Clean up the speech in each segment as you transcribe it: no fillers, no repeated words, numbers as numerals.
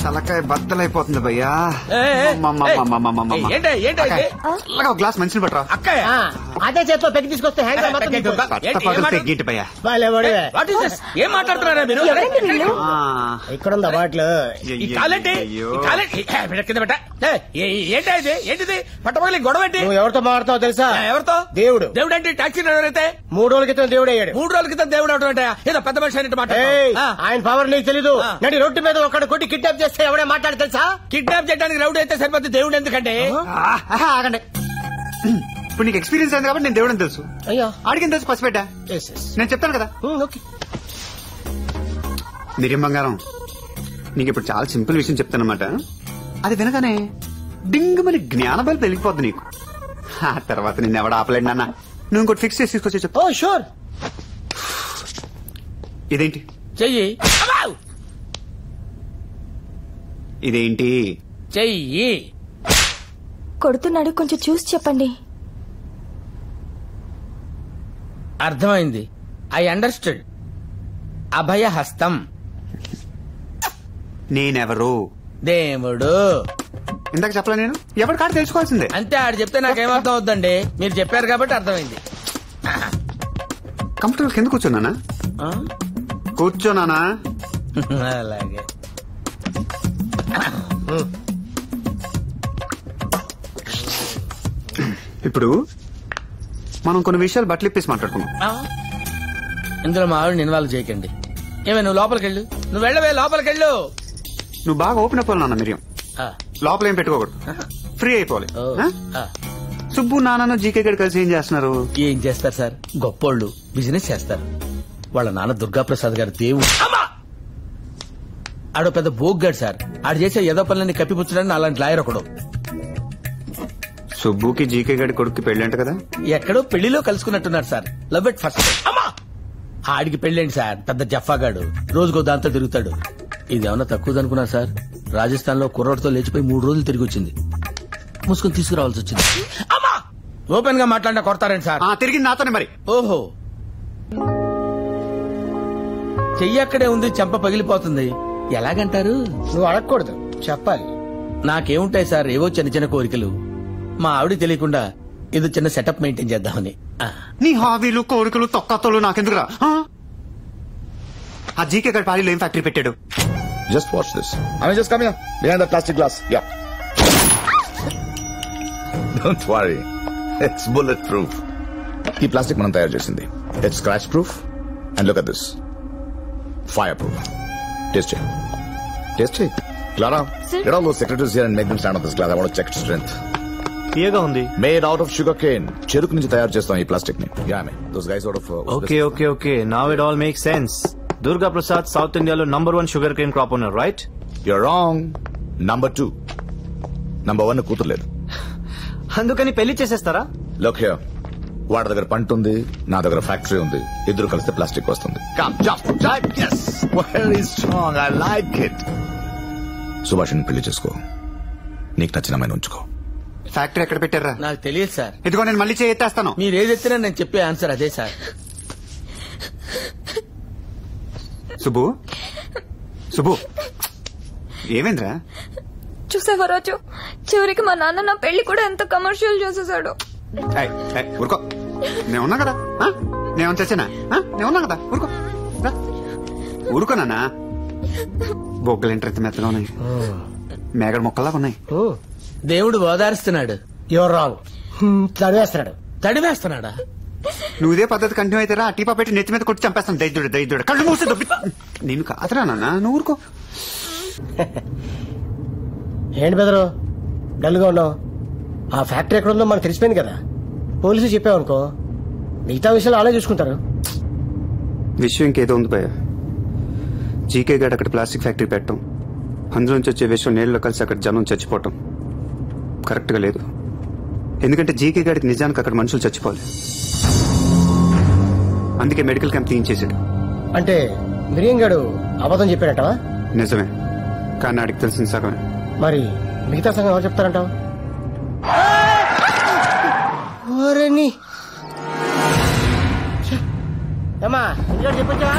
తలకాయ బద్దలైపోతుంది భయ్యా. గ్లాస్ మంచిని పట్టరా. అదే చేతిలో పెట్టి తీసుకొస్తే గింటి భయ్యా. ఏం మాట్లాడుతున్నారా మీరు? ఇక్కడుందా బాట్లు? ఏంటిది పట్టపగలి గొడవ ఏంటి? నువ్వు ఎవరితో మాట్లాడతావు తెలుసా? ఎవరితో? దేవుడు. దేవుడు అంటే టాక్సీ డ్రైవర్ అయితే 3 రోజుల క్రితం దేవుడు అయ్యాడు. 3 రోజుల క్రితం దేవుడు అవడం అంటే ఏదో పెద్ద మనిషి అని ఆయన పవర్ నీకు తెలీదు. నడి రోడ్డు మీద ఒక్కడ కొట్టి కిడ్నాప్ చేస్తే ఎవడే మాట్లాడి తెలుసా? కిడ్నాప్ చేయడానికి రౌడీ అయితే సరిపోతే దేవుడు ఎందుకంటే? ఆగండి. ఇప్పుడు నీకు ఎక్స్పీరియన్స్ అయింది కాబట్టి నేను దేవుడని తెలుసు. అయ్యా ఆడికి తెలుసు పసిపెట్టా. నేను చెప్తాను కదా. నిజం బంగారం, నీకు ఇప్పుడు చాలా సింపుల్ విషయం చెప్తానమాట. అది వినగానే డింగ్ మరి జ్ఞానబలి పెరిగిపోద్ది నీకు. ఆ తర్వాత నిన్ను ఎవడ ఆపలేండి నాన్న. నువ్వు ఇంకోటి ఫిక్స్ చేసి తీసుకొచ్చి చెప్పు. Oh sure. ఇదేంటి? చెయ్యి. ఇదేంటి? చెయ్యి. కొడుతున్నాడు, కొంచెం చూసి చెప్పండి. అర్థమైంది. I understood. అభయ హస్తం. నేనెవరు? దేవుడు. ఇందాక చెప్పలే నేను? ఎవరి కాడ తెలుసుకోవాల్సిందే. అంతే, ఆడు చెప్తే నాకేమర్థం అవుద్దండి. మీరు చెప్పారు కాబట్టి అర్థమైంది. కంఫర్టబుల్ కింద కూర్చోనా? కూర్చోనానా? అలాగే. ఇప్పుడు మనం కొన్ని విషయాలు బట్టలు ఇప్పేసి మాట్లాడుకున్నాం. ఇందులో మా ఆవిడని ఇన్వాల్వ్ చేయకండి. ఏమే నువ్వు లోపలికెళ్ళు. నువ్వు వెళ్ళవే, లోపలికెళ్ళు. నువ్వు బాగా ఓపెన్ అయిపోవాలి నాన్న. మిరియం లోపల ఏం పెట్టుకోకూడదు, ఫ్రీ అయిపోవాలి. సుబ్బు నాన్న జీకే గడి కలిసి ఏం చేస్తున్నారు? ఏం చేస్తారు సార్, గొప్పోళ్ళు బిజినెస్ చేస్తారు. వాళ్ళ నాన్న దుర్గాప్రసాద్ గారు దేవుడు. ఆడో పెద్ద బోగ్గాడు సార్. ఆడు చేసే ఏదో పనులన్నీ కప్పిపుచ్చడానికి అలాంటి లాయర్ ఒకడు. సుబ్బుకి జీకే గడి కొడుకు పెళ్ళంట కదా? ఎక్కడో పెళ్లిలో కలుసుకున్నట్టున్నారు సార్. Love at first. ఆడికి పెళ్ళండి సార్. పెద్ద జఫాగాడు, రోజుకో దాంతో తిరుగుతాడు. ఇదేమన్నా తక్కువదనుకున్నా సార్. రాజస్థాన్ లో కుర్రోడ్తో లేచిపోయి 3 రోజులు తిరిగి వచ్చింది. మూసుకొని తీసుకురావాల్సి వచ్చింది. ఓపెన్ గా మాట్లాడినా కొడతారండి సార్. తిరిగి నాతోనే మరి. ఓహో, చెయ్యి అక్కడే ఉంది, చెంప పగిలిపోతుంది. ఎలాగంటారు? నువ్వు అడగకూడదు, చెప్పాలి. నాకేముంటాయి సార్, ఏవో చిన్న చిన్న కోరికలు. మా ఆవిడ తెలియకుండా ఏదో చిన్న సెటప్ మెయింటైన్ చేద్దామని. నీ హాబీలు కోరికలు తొక్కతోలు నాకెందుకురా? ఆ జీకే గడి పాలీలో ఏం ఫ్యాక్టరీ పెట్టాడు? Just watch this. I mean, just come here. Behind that plastic glass. Yeah. Don't worry. It's bulletproof. ఈ ప్లాస్టిక్ మనం తయారు చేసింది. It's scratch proof. And look at this. Fireproof. Taste it. Taste it. Clara, get all those secretaries here and make them stand on this glass. I want to check its strength. ఏగా ఉంది. Made out of sugar cane. చెరుకు నుంచి తయారు చేస్తాం ఈ plastic ని. Yeah, I mean, those guys out of... Okay. Now it all makes sense. Durga Prasad, South India's #1 sugarcane crop owner, right? You're wrong. Number 2. Number 1 కూతురు లేదు. అందుకని పెళ్లి చేసేస్తారా? Look here. వాడి దగ్గర పంట ఉంది, నా దగ్గర ఫ్యాక్టరీ ఉంది. ఇద్దరు కలిస్తే ప్లాస్టిక్ వస్తుంది. Come, jump. Yes. Very strong. I like it. Subhashini పెళ్లి చేసుకో. నీకు నచ్చిన అమ్మాయిని ఉంచుకో. ఫ్యాక్టరీ ఎక్కడ పెట్టారా? నాకు తెలియదు సార్. ఇదిగో నేను మళ్ళీ చేయెత్తేస్తాను. మీరు ఏదెత్తినా నేను చెప్పే ఆన్సర్ అదే సార్. సుబ్బు ఏమైందిరా? చూసావా రాజు, చివరికి మా నాన్న నా పెళ్లి కూడా ఎంత కమర్షియల్ చేసేసాడు. ఊరుకో, నేనున్నా కదా. నేను చచ్చానా? నేనున్నా కదా. ఊరుకో ఊరుకోనా? బొగ్గలేంటి ఎంత మెత్తగా ఉన్నాయి, మేగడ మొక్కల్లాగా ఉన్నాయి. దేవుడు ఓదారుస్తున్నాడు. Your wrong. తడివేస్తున్నాడా? నువ్వు ఇదే పద్ధతి కంటిన్యూ అయితే రా, టీపా పెట్టి నెత్తి మీద కొట్టి చంపేస్తాను. దైద్యుడు కళ్ళు మూసి దొబ్బి. నేను కాదురా నాన్న, నువ్వు ఊరుకో. ఏంటి బెదరు డల్ గా ఉన్నావు? ఆ ఫ్యాక్టరీ ఎక్కడ ఉందో మనకు తెలిసిపోయింది కదా. పోలీసు చెప్పావనుకో, మిగతా విషయాలు అలా చూసుకుంటారు. విషయం ఇంకేదో ఉంది భయ్య. జీకే గారు అక్కడ ప్లాస్టిక్ ఫ్యాక్టరీ పెట్టడం, అందులో నుంచి వచ్చే విషయం నీళ్ళలో కలిసి అక్కడ జనం చచ్చిపోవటం కరెక్ట్ గా లేదు. ఎందుకంటే జీకే గారికి నిజానికి అక్కడ మనుషులు చచ్చిపోవాలి. అందుకే మెడికల్ క్యాంప్ తీయించేసాడు. అంటే మిరియం గాడు అబద్ధం చెప్పాడంటావా? నిజమే, కానీ ఆడికి తెలిసిన సగమే. మరి మిగతా సంగతి ఎవరు చెప్తారంటావు? చెప్పొచ్చావా?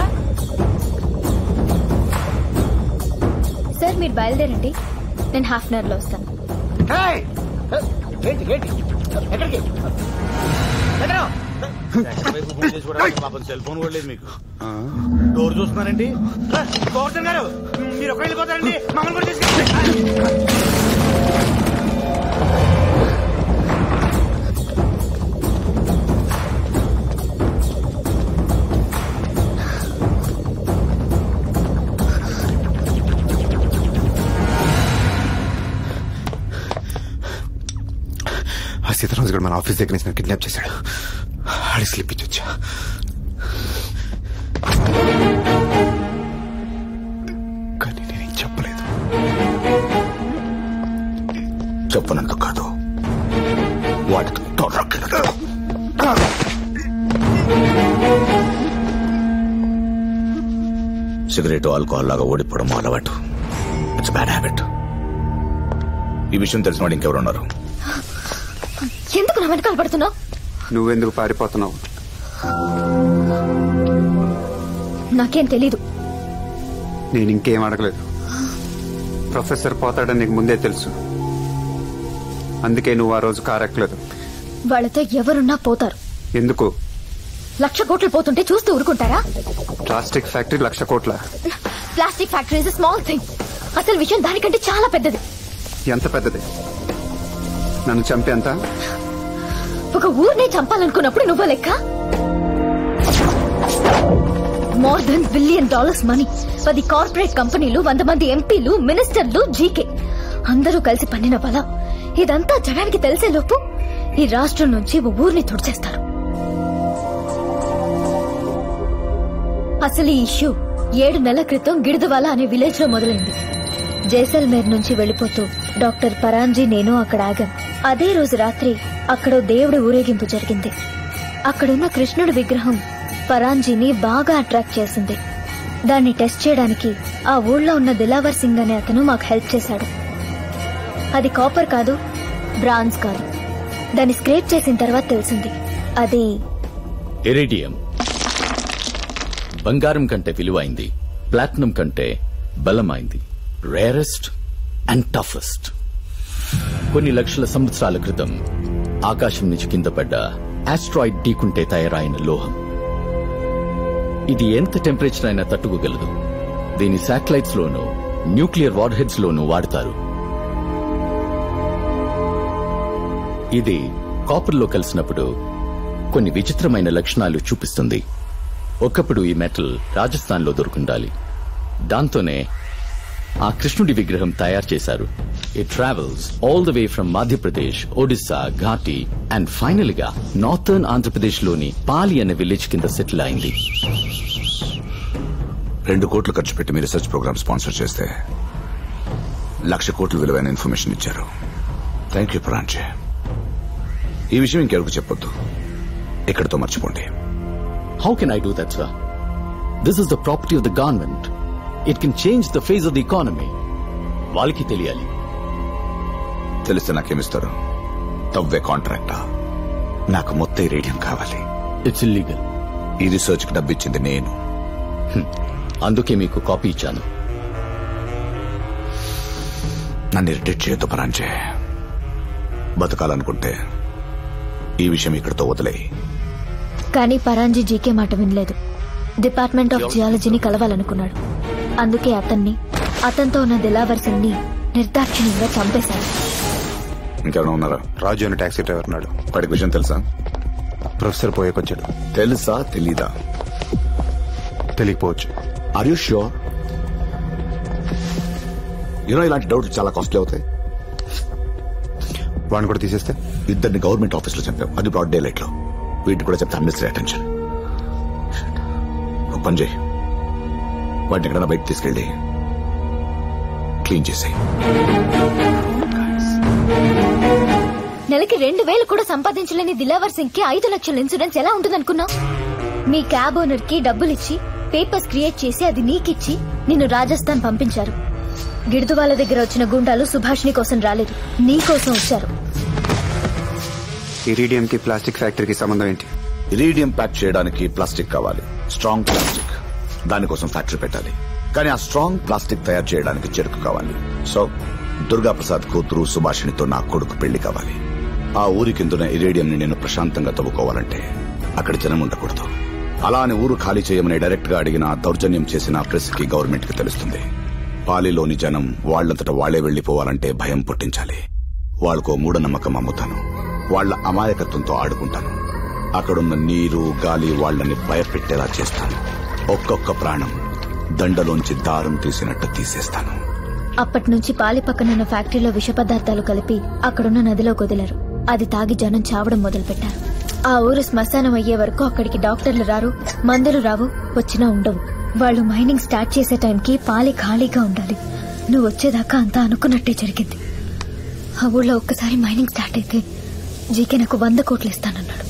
సార్ మీరు బయలుదేరండి, నేను హాఫ్ అన్ అవర్ లో వస్తాను. ఏంటి ఏంటి ఎక్కడికి సెల్ ఫోన్ కూడా లేదు మీకు. డోర్ చూస్తున్నారండి గోవర్ధన్ గారు, మీరు ఒక్క వెళ్ళిపోతారండి, మమ్మల్ని కూడా తీసుకెళ్ళండి. సీతారాజు గారు మన ఆఫీస్ దగ్గర నుంచి నన్ను కిడ్నాప్ చేశాడు. ఆడి స్లిప్ ఇచ్చొచ్చా. కానీ నేనేం చెప్పలేదు. చెప్పనందుకు కాదు, వాటికి తొర్రక్కినట్టు. సిగరెట్ ఆల్కహాల్ లాగా ఓడిపోవడం అలవాటు. It's bad habit. ఈ విషయం తెలిసిన వాడు ఇంకెవరు ఉన్నారు? ఎందుకు నా వెనకాల పడుతున్నావు? నువ్వెందుకు పారిపోతున్నావు? నాకేం తెలీదు. నేను ఇంకేం అడగలేదు. ప్రొఫెసర్ పోతాడని నీకు ముందే తెలుసు, అందుకే నువ్వు ఆ రోజు కారు ఎక్కలేదు. వాళ్ళతో ఎవరున్నా పోతారు. ఎందుకు? 1,00,000 కోట్లు పోతుంటే చూస్తూ ఊరుకుంటారా? ప్లాస్టిక్ ఫ్యాక్టరీ 1,00,000 కోట్ల? Plastic factory is small thing. అసలు విషయం దానికంటే చాలా పెద్దది. ఎంత పెద్దది? నన్ను చంపేంత? ఒక ఊరినే చంపాలనుకున్నప్పుడు నువ్వు లెక్క. More than $1 billion money, 10 corporate కంపెనీలు, 100 మంది ఎంపీలు, మినిస్టర్లు, జీకే అందరూ కలిసి పన్నిన బల. ఇదంతా జనానికి తెలిసే లోపు ఈ రాష్ట్రం నుంచి ఓ ఊరిని తుడిచేస్తారు. అసలు ఈ ఇష్యూ 7 నెలల క్రితం గిడిదవాల అనే విలేజ్ లో మొదలైంది. జైసల్మేర్ నుంచి వెళ్లిపోతూ డాక్టర్ పరాంజీ నేను అక్కడ ఆగాం. అదే రోజు రాత్రి అక్కడో దేవుడి ఊరేగింపు జరిగింది. అక్కడున్న కృష్ణుడి విగ్రహం పరాంజీని బాగా అట్రాక్ట్ చేసింది. దాన్ని టెస్ట్ చేయడానికి ఆ ఊళ్ళో ఉన్న దిలావర్ సింగ్ అనే అతను మాకు హెల్ప్ చేశాడు. అది కాపర్ కాదు, బ్రాంజ్ కాదు. దాన్ని స్క్రేప్ చేసిన తర్వాత తెలిసింది అది ఇరిడియం. బంగారం కంటే విలువైంది, ప్లాటినం కంటే బలమైంది, రేరెస్ట్ అండ్ టఫెస్ట్. కొన్ని లక్షల సంవత్సరాల క్రితం ఆకాశం నుంచి కింద పడ్డ ఆస్ట్రాయిడ్ ఢీకుంటే తయారైన లోహం. ఇది ఎంత టెంపరేచర్ అయినా తట్టుకోగలదు. దీని శాటిలైట్స్ లోనూ న్యూక్లియర్ వార్ హెడ్స్ లోనూ వాడతారు. ఇది కాపర్ లో కలిసినప్పుడు కొన్ని విచిత్రమైన లక్షణాలు చూపిస్తుంది. ఒకప్పుడు ఈ మెటల్ రాజస్థాన్ లో దొరుకుండాలి. దాంతోనే ఆ కృష్ణుడి విగ్రహం తయారు చేశారు. It travels all the way from Madhya Pradesh, Odisha, ఘాటీ and final గా నార్థర్న్ ఆంధ్రప్రదేశ్ లోని పాలి అనే విలేజ్ కింద సెటిల్ అయింది. 2 కోట్లు ఖర్చు పెట్టి మీ రీసెర్చ్ ప్రోగ్రామ్ స్పాన్సర్ చేస్తే 1,00,000 కోట్లు విలువైన ఇన్ఫర్మేషన్ ఇచ్చారు. Thank you Paranjee. ఈ విషయం ఇంకెవరికి చెప్పొద్దు. ఇక్కడితో మర్చిపోండి. How can I do that, sir? This is the property of the government. It can change the face of the economy. వాళ్ళకి తెలియాలి. తెలిస్తే నాకేమిస్తారు? తవ్వే కాంట్రాక్టా? నాకు మొత్తం రేడియం కావాలి. It's illegal. ఈ రీసెర్చ్ కి డబ్బిచ్చింది నేను. అందుకే మీకు కాపీ ఇచ్చాను. నన్ను ఇరిటేట్ చేయొద్దు పరాంజీ. బతకాలనుకుంటే ఈ విషయం ఇక్కడితో వదిలేయి. కానీ పరాంజీ జీకే మాట వినలేదు. డిపార్ట్మెంట్ ఆఫ్ జియాలజీని కలవాలనుకున్నాడు. అందుకే అతనితో ఉన్న దిలావర్ సింగ్ ని నిర్దాక్షిణ్యంగా చంపేశాడు. ఇంకెవరైనా ఉన్నారా? రాజు అనే టాక్సీ డ్రైవర్ ఉన్నాడు. వాడికి విషయం తెలుసా? ప్రొఫెసర్ పోయేకొచ్చాడు. తెలుసా తెలీదా? తెలియకపోవచ్చు. Are you sure? ఇలాంటి డౌట్లు చాలా కాస్ట్లీ అవుతాయి. వాడిని కూడా తీసేస్తే 2 గవర్నమెంట్ ఆఫీస్ లో చంపాం, అది బ్రాడ్ డే లైట్ లో. వీటిని కూడా చెప్తే అన్నెసరీ అటెన్షన్. ఒక పని చేయి, వాటిని ఎక్కడైనా బయట తీసుకెళ్ళి క్లీన్ చేసేయి. నెలకి 2,000 కూడా సంపాదించలేని దిలావర్ సింగ్ కి 5 లక్షల ఇన్సూరెన్స్ ఎలా ఉంటుందనుకున్నా? మీ క్యాబ్ ఓనర్ కి డబ్బులిచ్చి పేపర్స్ క్రియేట్ చేసి అది నీకిచ్చి నిన్ను రాజస్థాన్ పంపించారు. గిడుదువాల దగ్గర వచ్చిన గుండాలు సుభాష్ని కోసం రాలేదు, నీ కోసం వచ్చారు. ఇరీడియం కి ప్లాస్టిక్ ఫ్యాక్టరీకి సంబంధం ఏంటి? ఇరీడియం ప్యాక్ చేయడానికి ప్లాస్టిక్ కావాలి, స్ట్రాంగ్ ప్లాస్టిక్. దానికోసం ఫ్యాక్టరీ పెట్టాలి. కానీ ఆ స్ట్రాంగ్ ప్లాస్టిక్ తయారు చేయడానికి చెరుకు కావాలి. సో దుర్గా ప్రసాద్ కూతురు సుభాషిణితో నా కొడుకు పెళ్లి కావాలి. ఆ ఊరి కిందున్న ఇరేడియం ని నేను ప్రశాంతంగా తవ్వుకోవాలంటే అక్కడ జనం ఉండకూడదు. అలా అని ఊరు ఖాళీ చేయమని డైరెక్ట్ గా అడిగిన, దౌర్జన్యం చేసిన ప్రెస్ కి గవర్నమెంట్ కి తెలుస్తుంది. పాలిలోని జనం వాళ్లంతట వాళ్లే వెళ్లిపోవాలంటే భయం పుట్టించాలి. వాళ్లకో మూఢనమ్మకం అమ్ముతాను. వాళ్ల అమాయకత్వంతో ఆడుకుంటాను. అక్కడున్న నీరు గాలి వాళ్లని భయపెట్టేలా చేస్తాను. ఒక్కొక్క ప్రాణం దండలోంచి దారం తీసినట్టు తీసేస్తాను. అప్పటి నుంచి పాలి పక్కనున్న ఫ్యాక్టరీలో విష పదార్థాలు కలిపి అక్కడున్న నదిలో కుదిలారు. అది తాగి జనం చావడం మొదలుపెట్టారు. ఆ ఊరు శ్మశానం అయ్యే వరకు అక్కడికి డాక్టర్లు రారు, మందులు రావు, వచ్చినా ఉండవు. వాళ్ళు మైనింగ్ స్టార్ట్ చేసే టైంకి పాలి ఖాళీగా ఉండాలి. నువ్వు వచ్చేదాకా అంతా అనుకున్నట్టే జరిగింది. ఆ ఊళ్ళో ఒక్కసారి మైనింగ్ స్టార్ట్ అయితే జీకే నాకు 100 కోట్లు ఇస్తానన్నాడు.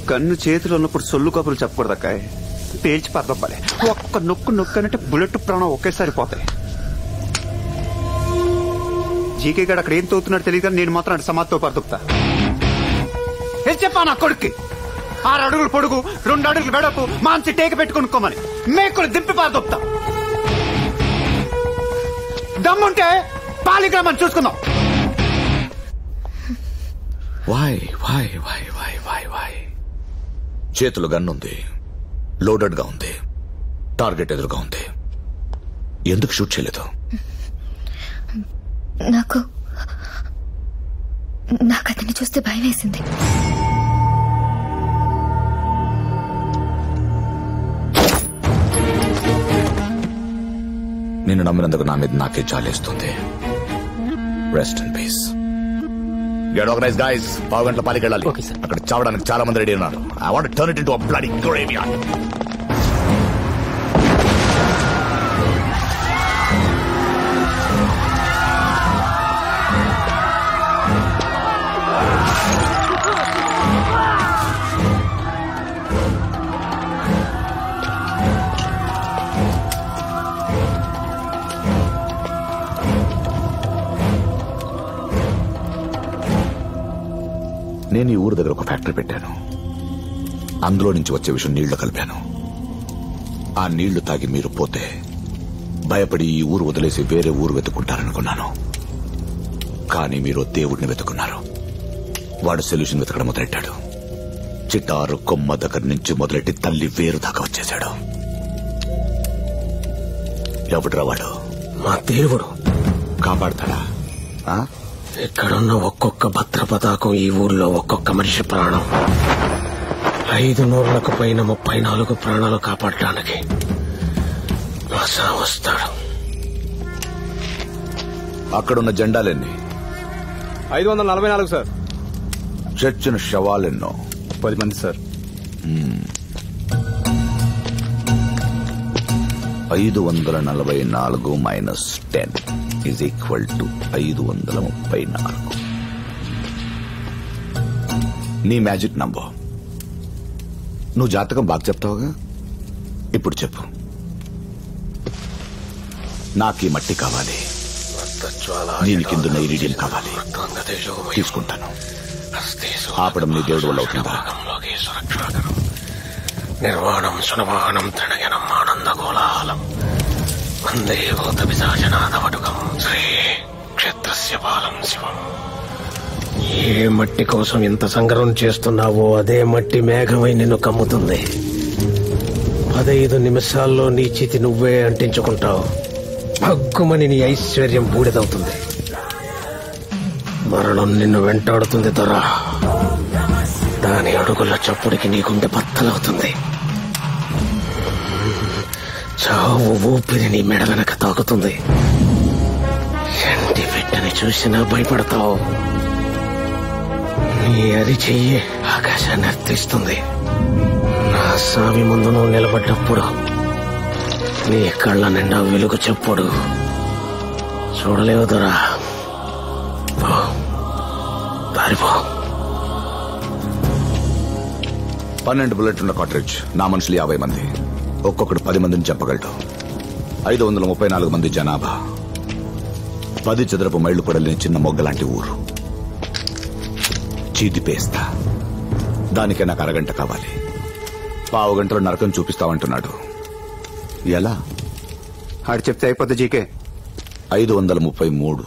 కన్ను చేతిలో ఉన్నప్పుడు సొల్లు కబుర్లు చెప్పకూడదక్కాయ్. పేల్చి పర్దవ్వాలి. ఒక్క నొక్కు అంటే బుల్లెట్ ప్రాణం ఒకేసారి పోతాయి. జీకే గారు అక్కడ ఏం తోతున్నాడు తెలియదు కానీ నేను మాత్రం అంటే సమాధితో పరదొక్తా. ఏం చెప్పా నా కొడుక్కి? 6 అడుగులు పొడుగు, 2 అడుగులు వెడపు, మాంచి టేక పెట్టుకునుకోమని మేకులు దింపి పారదొక్తా. దమ్ముంటే పాలిగ్రామాన్ని చూసుకుందాం. వాయ్ చేతులు గన్నుంది, లోడెడ్ గా ఉంది, టార్గెట్ ఎదురుగా ఉంది. ఎందుకు షూట్ చేయలేదు? నాకు అతన్ని చూస్తే భయం వేసింది. నిన్ను నమ్మినందుకు నా మీద నాకే జాలేస్తుంది. Rest in peace. Get organize guys. 5 గంటల పాలికి వెళ్ళాలి. అక్కడ చావడానికి చాలా మంది రెడీ ఉన్నారు. I want to turn it into a bloody graveyard. నేను ఈ ఊరు దగ్గర ఒక ఫ్యాక్టరీ పెట్టాను. అందులో నుంచి వచ్చే విషయం నీళ్లు కలిపాను. ఆ నీళ్లు తాగి మీరు పోతే భయపడి ఈ ఊరు వదిలేసి వేరే ఊరు వెతుకుంటారనుకున్నాను. కానీ మీరు దేవుడిని వెతుకున్నారు. వాడు సొల్యూషన్ వెతకడం మొదలెట్టాడు. చిటారు కొమ్మ దగ్గర నుంచి మొదలెట్టి తల్లి వేరు దాకా వచ్చేశాడు. ఎవడురా వాడు? మా దేవుడు. కాపాడతాడా? ఇక్కడున్న ఒక్కొక్క భద్ర పతాకం ఈ ఊర్లో ఒక్కొక్క మనిషి ప్రాణం. 500లకు పైన 34 ప్రాణాలు కాపాడటానికి వస్తాడు. అక్కడున్న జెండాలెన్ని? 544 సార్. చచ్చిన శవాలెన్నో? 10 మంది sir. 544 minus 10 is equal to 534. నీ మ్యాజిక్ నంబర్. నువ్వు జాతకం బాగా చెప్తావుగా, ఇప్పుడు చెప్పు. నాకీ మట్టి కావాలి, దీని కిందున్న ఇరిడియం కావాలి, తీసుకుంటాను. ఆపడం నీ దేవుడు వల్ల అవుతుందా? నిర్వాణం సునవాహనం తృణగనం ఆనంద కోలాహలం వందే భూత పిశాచనాథవటుకం శ్రీ క్షేత్రస్య పాలం శివం. ఏ మట్టి కోసం ఇంత సంగ్రహం చేస్తున్నావో అదే మట్టి మేఘమై నిన్ను కమ్ముతుంది. 15 నిమిషాల్లో నీ చితి నువ్వే అంటించుకుంటావు. భగ్గుమని నీ ఐశ్వర్యం బూడిదవుతుంది. మరణం నిన్ను వెంటాడుతుంది దొరా. దాని అడుగుల చప్పుడికి నీ గుండె బద్దలవుతుంది. చావు ఊపిరి నీ మెడ వెనక తాకుతుంది. ఎండి బిడ్డని చూసినా భయపడతావు. నీ అరిచెయ్యి ఆకాశాన్ని అర్థిస్తుంది. నా స్వామి ముందు నువ్వు నిలబడ్డప్పుడు నీ కళ్ళ నిండా వెలుగు చెప్పుడు చూడలేవు దొరా. పారిపో. 12 బుల్లెట్లున్న కాట్రేజ్. నా మనుషులు 50 మంది. ఒక్కొక్కడు 10 మందిని చంపగలడు. 534 మంది జనాభా. 10 చదరపు మైళ్లు కూడా లేని చిన్న మొగ్గలాంటి ఊరు. చీటిపేస్తా. దానికే నాకు అరగంట కావాలి. పావు గంటలో నరకం చూపిస్తామంటున్నాడు. ఎలా? ఆడు చెప్తే అయిపోద్ది జీకే. 533.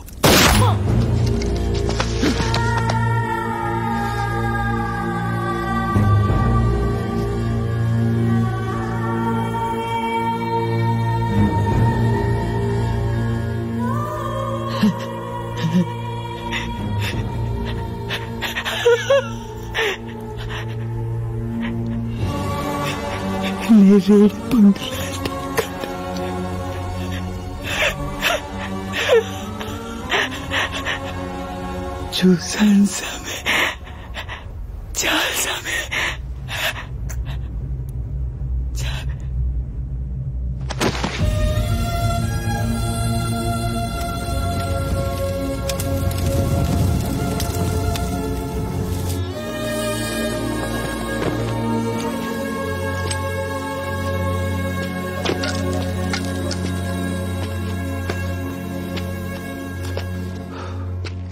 చూసాను సామె, చాలా సామె.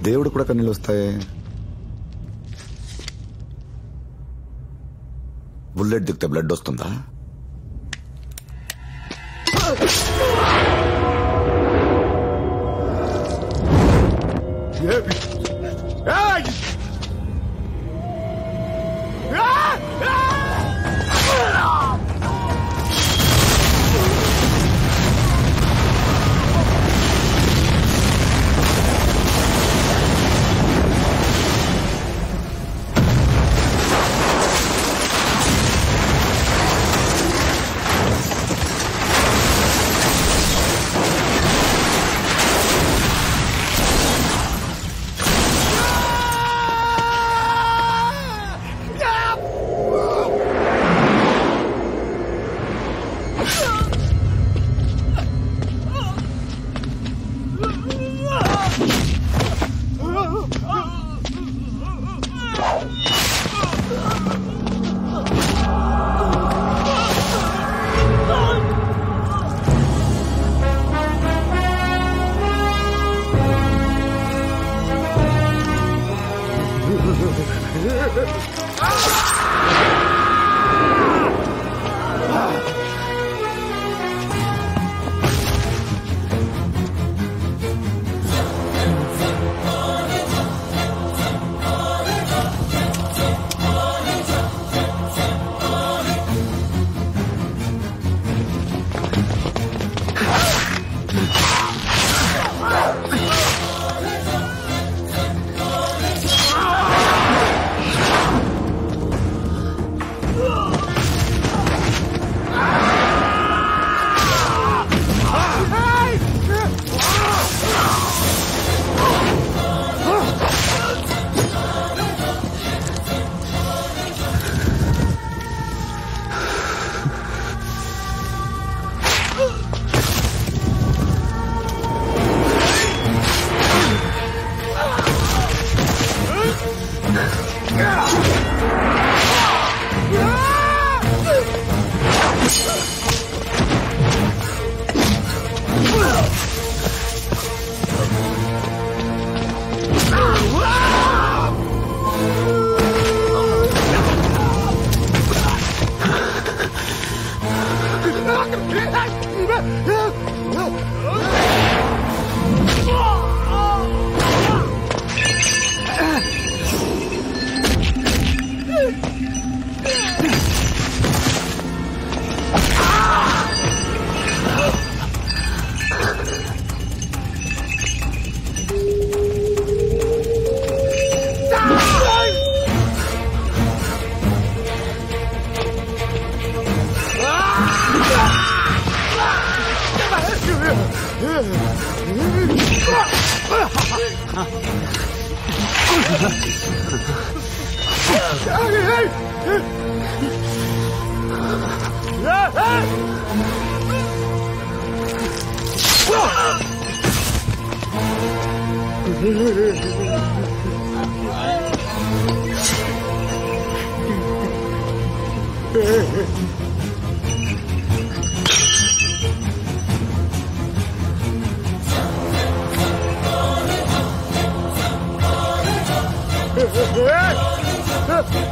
దేవుడు కూడా కన్నీళ్ళు వస్తాయి. బుల్లెట్ దిగితే బ్లడ్ వస్తుందా?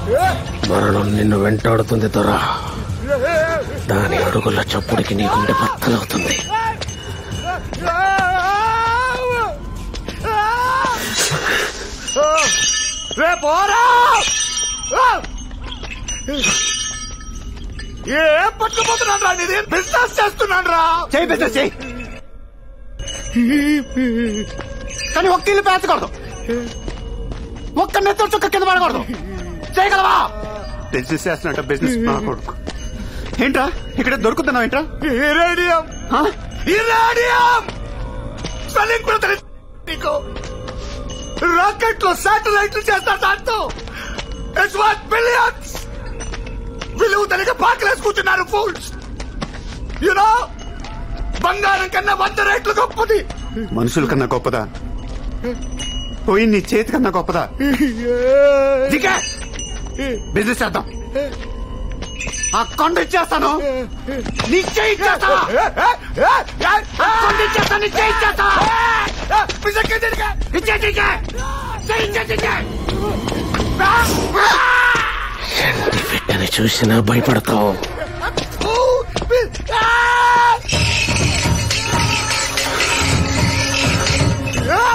Yeah! మరణం నిన్ను వెంటాడుతుంది దొరా. దాని అడుగుల చప్పుడికి నీ గుండె బద్దలవుతుంది. ఏం పట్టుకుపోతున్నాను రా, నేను బిజినెస్ చేస్తున్నాను రా. చేయి బిజినెస్ చేయి, కానీ ఒక్క ఇల్లు పేర్చకూడదు, ఒక్క నెత్తురు చుక్క కింద పడకూడదు. చేయగలవా? బిజినెస్ చేస్తున్నట్ట బిజినెస్ నా కొడుకు. ఏంట్రా ఇక్కడ దొరుకుతున్నావు? ఏంట్రా? ఇరేడియం. ఇరేడియం స్పెల్లింగ్ కూడా తెలియదు నీకు? రాకెట్ లో శాటిలైట్లు చేస్తా దాంతో. It's worth billions. విలువ తెలియక పాకలేసి కూర్చున్నారు ఫూల్స్. యూనో, బంగారం కన్నా 100 రెట్లు గొప్పది. మనుషుల కన్నా గొప్పదా? పోయి నీ చేతి కన్నా గొప్పదా? బిజినెస్ చేద్దాం. ఆ కొండ ఇచ్చేస్తాను, నీ చేయి ఇచ్చేస్తా. కొండ ఇచ్చేస్తా, నీ చేయి ఇచ్చేస్తా. బిడ్డని చూసినా భయపడతావు.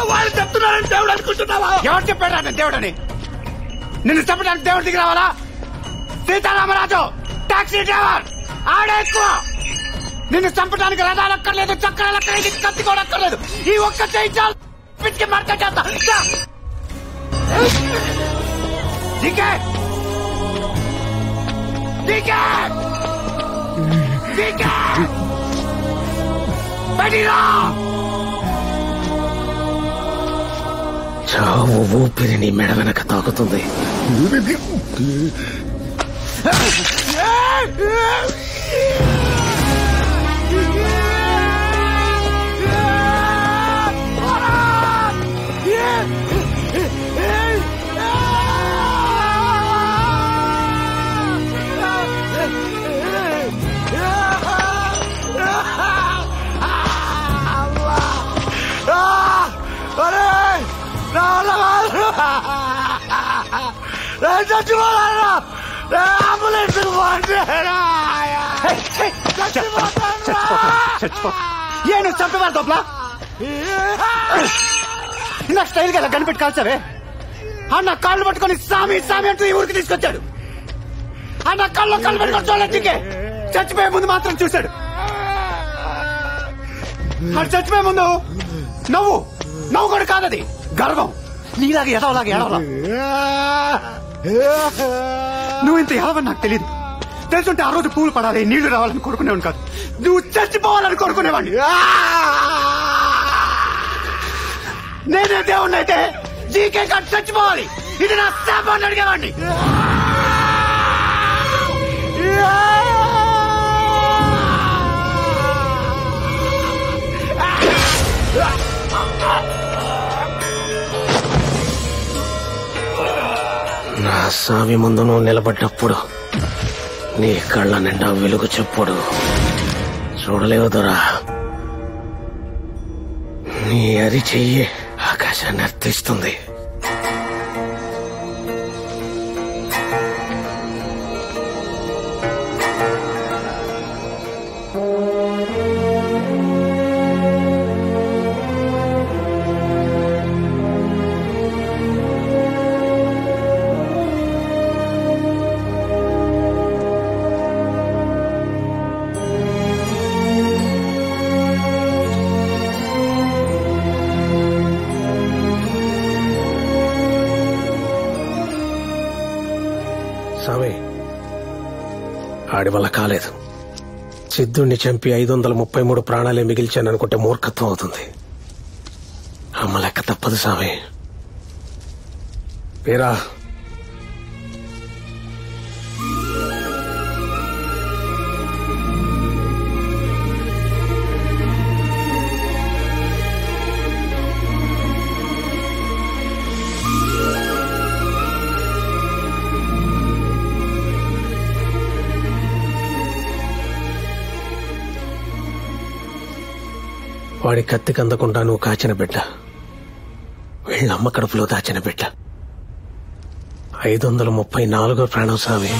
వాళ్ళు చెప్తున్నారని దేవుడు అనుకుంటున్నావా? ఎవరు చెప్పాడు నేను దేవుడని? నిన్ను చెప్పడానికి దేవుడి దగ్గర రావాలా? సీతారామరాజు టాక్సీ డ్రైవర్ ఆడే ఎక్కువ. నిన్ను చంపడానికి రథాలు అక్కర్లేదు, చక్రాలు అక్కర్లేదు, కత్తి కూడా అక్కర్లేదు. ఈ ఒక్క చేయి చాలు, పిచ్చికి మార్కెట్ చేస్తా. చావు ఊపిరి నీ మెడ వెనక తాకుతుంది. ఏ నువ్వు చంపేవారు తోపలా? ఇందాక స్టైల్ గా కనిపెట్టి కాల్చావే. అన్న కాళ్ళు పట్టుకొని సామి సామి అంటూ ఈ ఊరికి తీసుకొచ్చాడు. అన్న కళ్ళు పెట్టుకొని చూడలేకే. చచ్చిపోయే ముందు మాత్రం చూశాడు. అది చచ్చిపోయే ముందు నవ్వు కూడా కాదది, గర్వం. నీలాగా ఎదవలాగా ఎడవలా. నువ్వు ఇంత ఎదవని నాకు తెలియదు. తెలుసుంటే ఆ రోజు పూలు పడాలి, నీళ్లు రావాలని కోరుకునేవాడిని కాదు, నువ్వు చచ్చిపోవాలని కోరుకునేవాడిని. నేనే దేవుణ్ణి అయితే జీకే కాదు చచ్చిపోవాలి. ఇది నా శాపాన్ని అడిగేవాడిని. నా స్వామి ముందు నువ్వు నిలబడ్డప్పుడు నీ కళ్ళ నిండా వెలుగు చెప్పుడు చూడలేవు దొరా. నీ అరి చెయ్యి ఆకాశాన్ని అర్థిస్తుంది. స్వామి, ఆడి వల్ల కాలేదు. సిద్ధుణ్ణి చంపి 533 ప్రాణాలే మిగిల్చాననుకుంటే మూర్ఖత్వం అవుతుంది. అమ్మ లెక్క తప్పదు స్వామి. వీరా, వాడి కత్తికి అందకుండా నువ్వు కాచిన బిడ్డ, వీళ్ళమ్మ కడుపులో దాచిన బిడ్డ. 534 ప్రాణం స్వామి.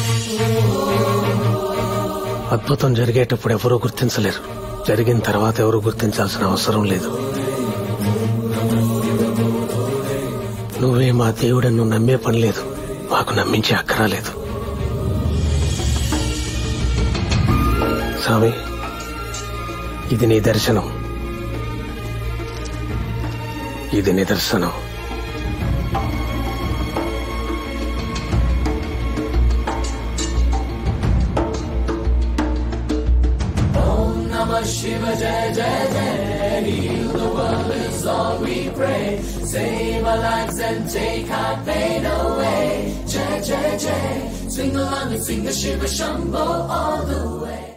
అద్భుతం జరిగేటప్పుడు ఎవరూ గుర్తించలేరు, జరిగిన తర్వాత ఎవరూ గుర్తించాల్సిన అవసరం లేదు. నువ్వే మా దేవుడని నువ్వు నమ్మే పని లేదు, మాకు నమ్మించే అక్కరాలేదు. స్వామి, ఇది నీ దర్శనం, ఇది నిదర్శనం. Shiva Jai Jai Jai, heal the world is all we pray. Save our lives and take our pain away. Jai Jai Jai, swing along and sing the Shiva Shambho all the way.